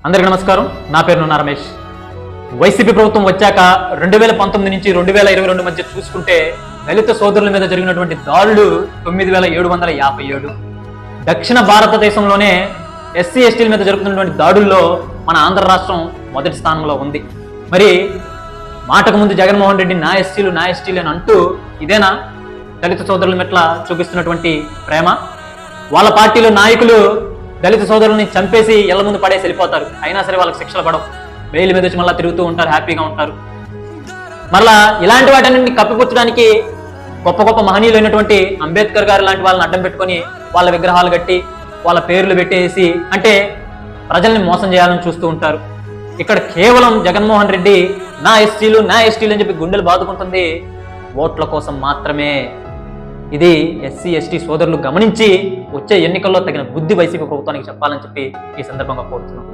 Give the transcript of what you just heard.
అందరికీ నమస్కారం. నా పేరు నున్నా రమేష్. వైసీపీ ప్రభుత్వం వచ్చాక 2019 నుంచి 2022 మధ్య చూసుకుంటే దళిత సోదరుల మీద జరిగినటువంటి దాడులు 9757. దక్షిణ భారతదేశంలోనే ఎస్సీ ఎస్టీల మీద జరుగుతున్నటువంటి దాడుల్లో మన ఆంధ్ర రాష్ట్రం మొదటి స్థానంలో ఉంది. మరి మాటకు ముందు జగన్మోహన్ రెడ్డి నా ఎస్టీలు అని అంటూ ఇదేనా దళిత సోదరుల మెట్ల చూపిస్తున్నటువంటి ప్రేమ? వాళ్ళ పార్టీలో నాయకులు దళిత సోదరుల్ని చంపేసి ఇళ్ల ముందు పడేసి వెళ్ళిపోతారు. అయినా సరే వాళ్ళకి శిక్షలు పడవు. బెయిల్ మీద వచ్చి మళ్ళీ తిరుగుతూ ఉంటారు, హ్యాపీగా ఉంటారు. మళ్ళా ఇలాంటి వాటిని కప్పిపుచ్చడానికి గొప్ప గొప్ప మహనీయులైనటువంటి అంబేద్కర్ గారు లాంటి వాళ్ళని అడ్డం పెట్టుకొని వాళ్ళ విగ్రహాలు కట్టి వాళ్ళ పేర్లు పెట్టేసి అంటే ప్రజల్ని మోసం చేయాలని చూస్తూ ఉంటారు. ఇక్కడ కేవలం జగన్మోహన్ రెడ్డి నా ఎస్టీలు అని చెప్పి గుండెలు బాదుకుంటుంది ఓట్ల కోసం మాత్రమే. ఇది ఎస్సీ ఎస్టీ సోదరులు గమనించి వచ్చే ఎన్నికల్లో తగిన బుద్ధి వైసీపీ ప్రభుత్వానికి చెప్పాలని చెప్పి ఈ సందర్భంగా కోరుతున్నాం.